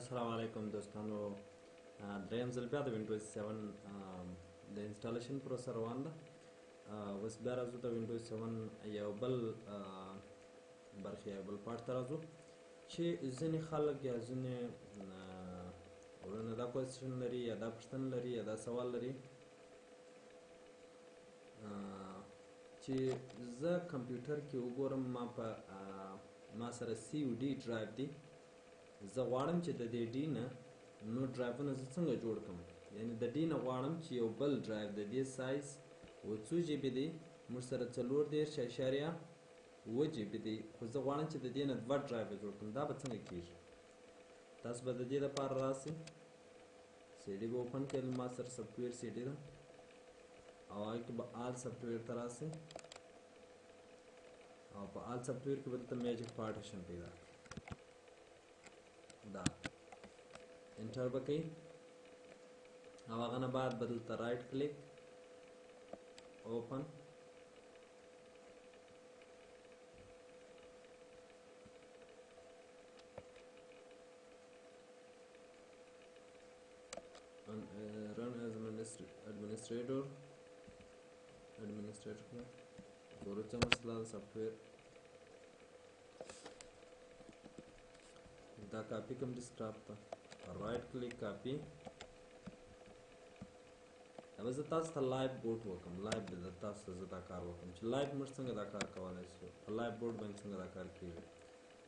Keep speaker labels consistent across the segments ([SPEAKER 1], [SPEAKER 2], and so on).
[SPEAKER 1] अस्सलाम वालेकुम दोस्तانو دریم ځل بیا د وینډوز 7 د انسټالیشن پروسه روان ده. اوس بیا راځو د وینډوز 7 یو بل برخې یا بل پارټ ته راځو چې ځینې خلک یا ځینې وروڼه دا کوېسچن لري یا دا پوښتنه لري یا دا سوال لري چې زه کمپیوټر کې وګورم ما سره سی او ډي ډرایو دی، زه غواړم چې د دې ډي نه نور ډرایوونه زه څنګه جوړ کړم. یعنې د ډي نه غواړم چې یو بل ډرایو د دې سایز و څو جی بي دی، موږ سره 4.7 جی بي دی، خو زه غواړم چې د دې نه 2 ډرایوه جوړ کړم. دا به څنګه کېږي؟ تاسو به د دې لپاره راسئ، سی ډي به اوپن کړئ، ما سره سافټویر سی ډي ده او هغې کې به آل سافټویر ته راسئ او په آل سافټویر کې به دلته میجیک پارټیشن پیدا کړئ. دا انټر به کوئ او هغه نه بعد به دلته رایټ کلیک اوپن run as administrator ضرورت مسئله سافټویر دا کاپی کوم ډیسکټاپ ته رایټ کلیک کاپی. اوس زه تاسو ته لایو بورډ وکړم، لایو به تاسو ته زه دا کار وکړم چې لایو موږ څنګه دا کار کولی شو، په لایو بورډ باندې څنګه دا کار کېږي.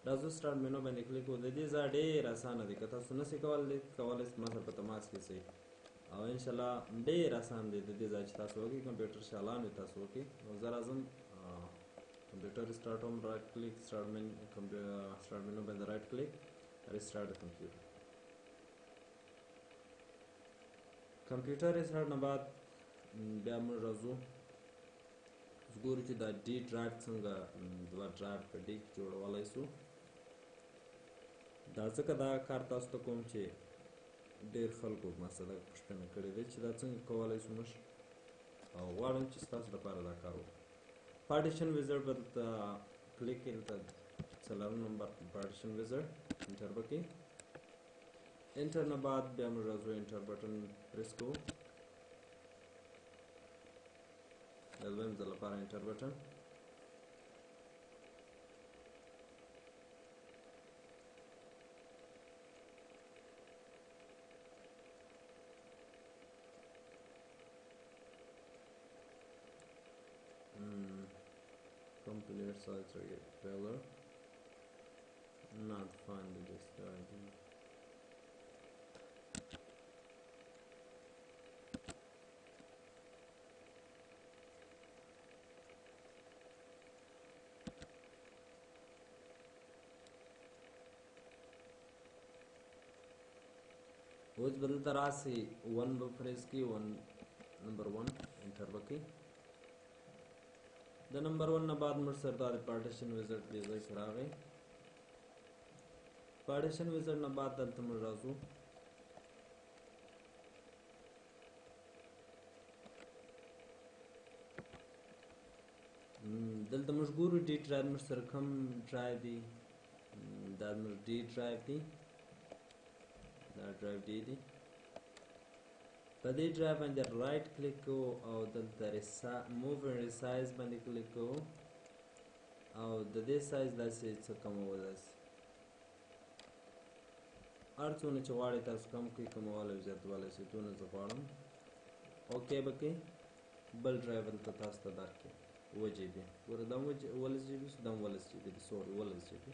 [SPEAKER 1] راځو سټارټ مینو باندې کلیک وکړو. د دې ځای ډېر اسانه دی، که تاسو نسئ کولی شئ ما سره په تماس کې شئ او انشاءالله ډېر اسان دی. د دې ځای چې تاسو وکړئ کمپیوټر چالان وي تاسو وکړئ. نو زه راځم کمپیوټر سټارټ هم رایټ کلیک سټارټ مینو باندې رایټ کلیک ریسټارټ کمپیوټر. کمپیوټر ریسټارټ نه بعد بیا موږ راځو ګورو چې دا ډي ډرایو څنګه 2 ډرایو په ډي کې جوړولی شو. دا ځکه دا کار تاسو ته کوم چې ډېر خلکو ما سره دا پوښتنه کړې ده چې دا څنګه کولی شو موږ، او غواړم چې ستاسو لپاره دا کار وکړم. پارټیشن ویزرډ به دلته کلیک کړئ، دلته 4 نمبر پارټیشن ویزرډ انټر به کړئ. انټر نه بعد بیا موږ راځو انټر بټن پریس کوو، د دویم ځل لپاره انټر بټن. Complete size failure not finding this ID. اوس بدل ته راسئ 1 به پریس کړئ، 1 نمبر 1 انټر به کړئ. د نمبر 1 نه بعد موږ سره دا د پارټیشن ویزرډ دې ځای کې راغی. پارټیشن ویزرډ نه بعد دلته موږ راځو دلته موږ ګورو ډي ډرایو موږ سره کوم ډرایو دی، دا زموږ ډي ډرایو دی، دا ډرایو ډي دی. په دې ډرایو باندې رایټ کلیک کوو او دلته موو اینډ ریسایز باندې کلیک کوو او د دې سایز داسې څه کمولی شي، هر څونه چې غواړئ تاسو کم کړئ، کمولی او زیاتولی شئ، دونه زه غواړم. اوکې به کوئ. بل ډرایو دلته تاسو ته درکړئ 2 جی بي، ګوره دا 12 جی بي شو، دا 12 جی بي دی، سوري 12 جی بي.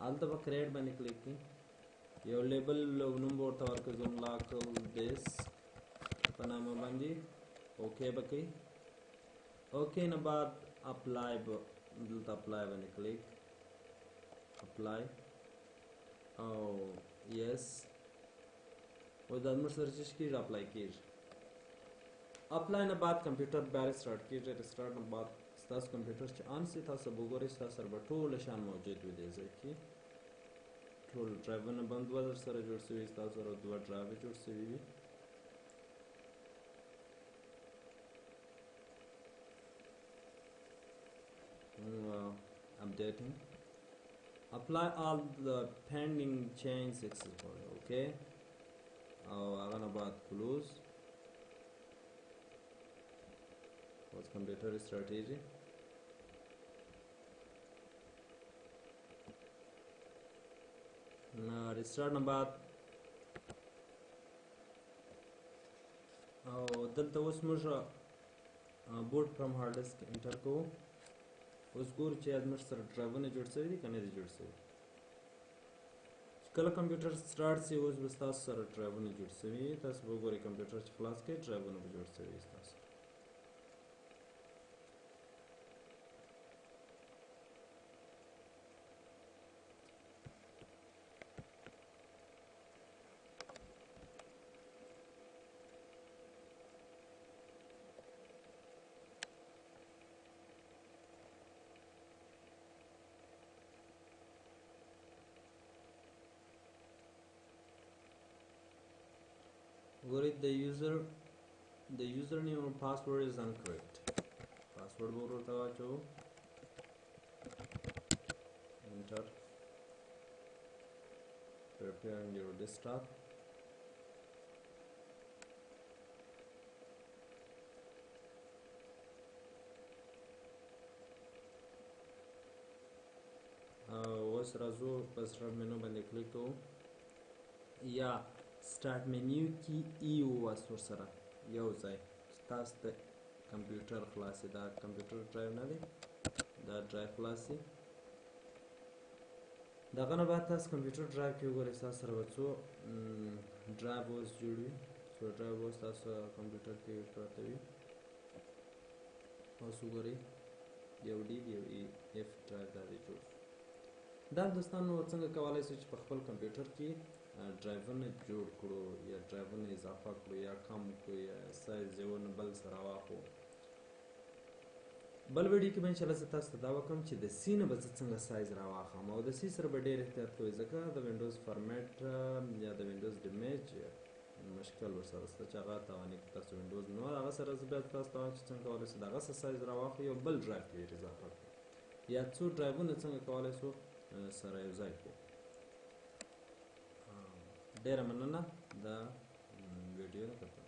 [SPEAKER 1] هلته به کریټ باندې کلیک کړئ، یو لیبل نوم به ورته ورکړئ زوم لاکل دیس په نامه باندې. اوکې به کوئ. اوکې نه بعد اپلای به دلته اپلای باندې کلیک اپلای او یس. اوس دا زموږ سره څه کېږي؟ اپلای کېږي. اپلای نه بعد کمپیوټر بیا ریسټارټ کېږي. ریسټارټ نه بعد ستاسو کمپیوټر چې آن شي تاسو به وګورئ ستاسو سره به ټوله شیان موجود وي دې ځای کې. ټول ډرایوونه به 2 سره جوړ شوي، ستاسو سره 2 ډرایوې جوړ شوي وي. updating apply all the pending change successfully. Okay, او هغه نه بعد close was computer strategy. restart نه بعد او دلته اوس موږ boot from hard disk انټر کوو. اوس ګورو چې زموږ سره ډرایوونه جوړ شوي دي که نه دي جوړ شوي. کله کمپیوټر سټارټ شي اوس به ستاسو سره ډرایوونه جوړ شوي. تاسو به وګورئ کمپیوټر چې خلاص کړئ ډرایوونه به جوړ شوي ستاسو. ګورئ the username or password is incorrect. password به ورته واچوو. enter. preparing your desktop. اوس راځو په start menu باندې کلیک کوو یا start menu کې ای وواسو سره یو ځای تاسو د کمپیوټر خلاصي. دا کمپیوټر ډرایو نه دی، دا ډرایو خلاصي. دغه نه بعد تاسو کمپیوټر ډرایو کې وګورئ ستاسو سره به څو ډرایو اوس جوړ وي. څو ډرایو اوس تاسو کمپیوټر کې پراته وي. اوس وګورئ یو ډي یو ای اف ډرایو دا دی جوړ شو. دا دوستانو څنګه کولی شو چې په خپل کمپیوټر کې ډرایوونه جوړ کړو یا ډرایوونه اضافه کړو یا کم کړو یا سایز یې ونه بل سره واخلو. بل ویډیو کې به انشاءالله زه تاسو ته دا وکړم چې د سی نه به زه څنګه سایز راواخلم او د سی سره به ډېر احتیاط کوئ ځکه د وینډوز فارمیټ یا د وینډوز ډیمیج مشکل ورسره شته چې هغه تواني که تاسو وینډوز نو هغه سره زه بیا تاسو ته وایم چې څنګه کولی شو د هغه څه سایز راواخلو یو بل ډرایو کې یې اضافه کړو یا څو ډرایوونه څنګه کولی شو سره یو ځای کړو. ډېره مننه دا ویډیو ده.